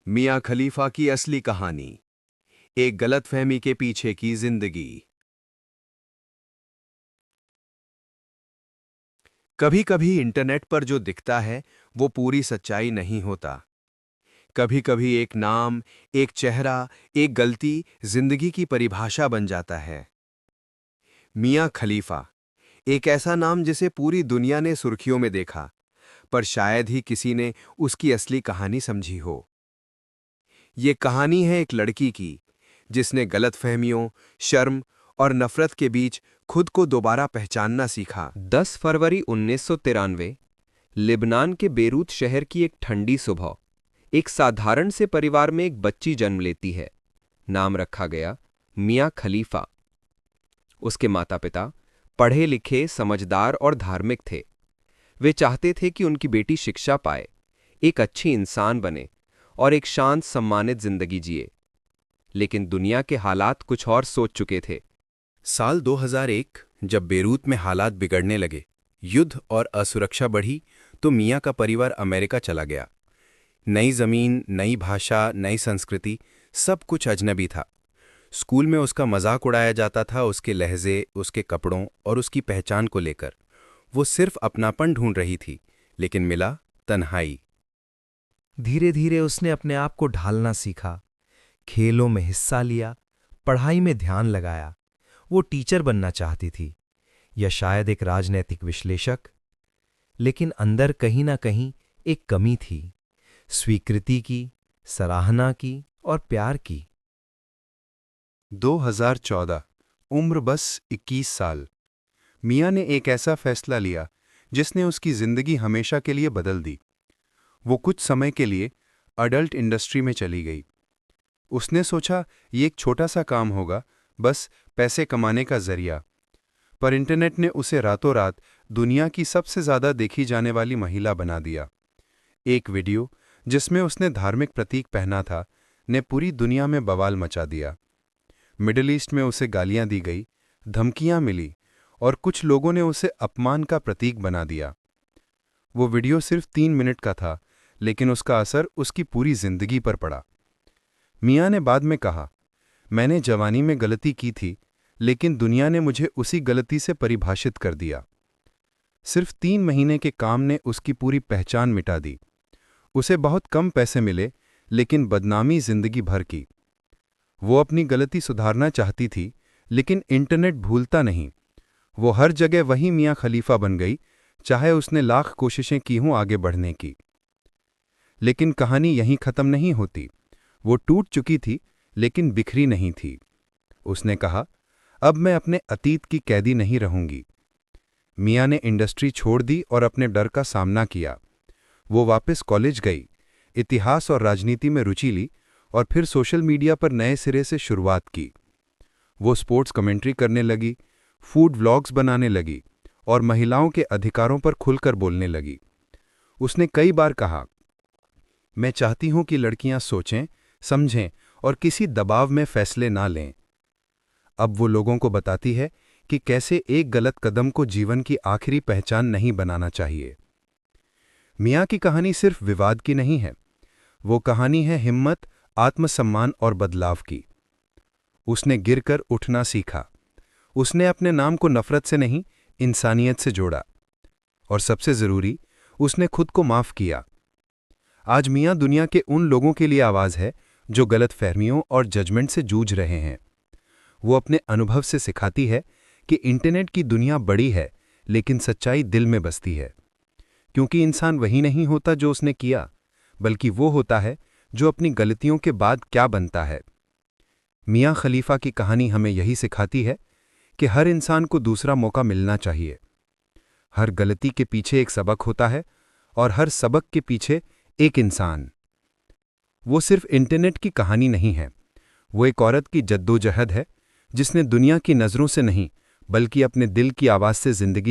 मियां खलीफा की असली कहानी। एक गलतफहमी के पीछे की जिंदगी। कभी कभी इंटरनेट पर जो दिखता है वो पूरी सच्चाई नहीं होता। कभी कभी एक नाम, एक चेहरा, एक गलती जिंदगी की परिभाषा बन जाता है। मियां खलीफा एक ऐसा नाम जिसे पूरी दुनिया ने सुर्खियों में देखा, पर शायद ही किसी ने उसकी असली कहानी समझी हो। ये कहानी है एक लड़की की जिसने गलतफहमियों, शर्म और नफरत के बीच खुद को दोबारा पहचानना सीखा। 10 फरवरी 1993 लिबनान के बेरूत शहर की एक ठंडी सुबह एक साधारण से परिवार में एक बच्ची जन्म लेती है। नाम रखा गया मियां खलीफा। उसके माता पिता पढ़े लिखे, समझदार और धार्मिक थे। वे चाहते थे कि उनकी बेटी शिक्षा पाए, एक अच्छी इंसान बने और एक शांत सम्मानित जिंदगी जिए। लेकिन दुनिया के हालात कुछ और सोच चुके थे। साल 2001 जब बेरूत में हालात बिगड़ने लगे, युद्ध और असुरक्षा बढ़ी, तो मियां का परिवार अमेरिका चला गया। नई जमीन, नई भाषा, नई संस्कृति, सब कुछ अजनबी था। स्कूल में उसका मजाक उड़ाया जाता था, उसके लहजे, उसके कपड़ों और उसकी पहचान को लेकर। वो सिर्फ अपनापन ढूंढ रही थी, लेकिन मिला तन्हाई। धीरे धीरे उसने अपने आप को ढालना सीखा, खेलों में हिस्सा लिया, पढ़ाई में ध्यान लगाया। वो टीचर बनना चाहती थी या शायद एक राजनैतिक विश्लेषक। लेकिन अंदर कहीं ना कहीं एक कमी थी, स्वीकृति की, सराहना की और प्यार की। 2014, उम्र बस 21 साल। मियां ने एक ऐसा फैसला लिया जिसने उसकी जिंदगी हमेशा के लिए बदल दी। वो कुछ समय के लिए अडल्ट इंडस्ट्री में चली गई। उसने सोचा ये एक छोटा सा काम होगा, बस पैसे कमाने का जरिया। पर इंटरनेट ने उसे रातों रात दुनिया की सबसे ज्यादा देखी जाने वाली महिला बना दिया। एक वीडियो जिसमें उसने धार्मिक प्रतीक पहना था ने पूरी दुनिया में बवाल मचा दिया। मिडिल ईस्ट में उसे गालियां दी गई, धमकियां मिली और कुछ लोगों ने उसे अपमान का प्रतीक बना दिया। वो वीडियो सिर्फ 3 मिनट का था, लेकिन उसका असर उसकी पूरी जिंदगी पर पड़ा। मियां ने बाद में कहा, मैंने जवानी में गलती की थी, लेकिन दुनिया ने मुझे उसी गलती से परिभाषित कर दिया। सिर्फ 3 महीने के काम ने उसकी पूरी पहचान मिटा दी। उसे बहुत कम पैसे मिले, लेकिन बदनामी जिंदगी भर की। वो अपनी गलती सुधारना चाहती थी, लेकिन इंटरनेट भूलता नहीं। वो हर जगह वही मियां खलीफा बन गई, चाहे उसने लाख कोशिशें की हों आगे बढ़ने की। लेकिन कहानी यहीं खत्म नहीं होती। वो टूट चुकी थी, लेकिन बिखरी नहीं थी। उसने कहा, अब मैं अपने अतीत की कैदी नहीं रहूंगी। मियां ने इंडस्ट्री छोड़ दी और अपने डर का सामना किया। वो वापस कॉलेज गई, इतिहास और राजनीति में रुचि ली और फिर सोशल मीडिया पर नए सिरे से शुरुआत की। वो स्पोर्ट्स कमेंट्री करने लगी, फूड व्लॉग्स बनाने लगी और महिलाओं के अधिकारों पर खुलकर बोलने लगी। उसने कई बार कहा, मैं चाहती हूं कि लड़कियां सोचें, समझें और किसी दबाव में फैसले ना लें। अब वो लोगों को बताती है कि कैसे एक गलत कदम को जीवन की आखिरी पहचान नहीं बनाना चाहिए। मियां की कहानी सिर्फ विवाद की नहीं है, वो कहानी है हिम्मत, आत्मसम्मान और बदलाव की। उसने गिरकर उठना सीखा। उसने अपने नाम को नफरत से नहीं, इंसानियत से जोड़ा। और सबसे जरूरी, उसने खुद को माफ किया। आज मियां दुनिया के उन लोगों के लिए आवाज है जो गलत फहमियों और जजमेंट से जूझ रहे हैं। वो अपने अनुभव से सिखाती है कि इंटरनेट की दुनिया बड़ी है, लेकिन सच्चाई दिल में बसती है। क्योंकि इंसान वही नहीं होता जो उसने किया, बल्कि वो होता है जो अपनी गलतियों के बाद क्या बनता है। मियां खलीफा की कहानी हमें यही सिखाती है कि हर इंसान को दूसरा मौका मिलना चाहिए। हर गलती के पीछे एक सबक होता है और हर सबक के पीछे एक इंसान। वो सिर्फ इंटरनेट की कहानी नहीं है, वो एक औरत की जद्दोजहद है जिसने दुनिया की नजरों से नहीं, बल्कि अपने दिल की आवाज से जिंदगी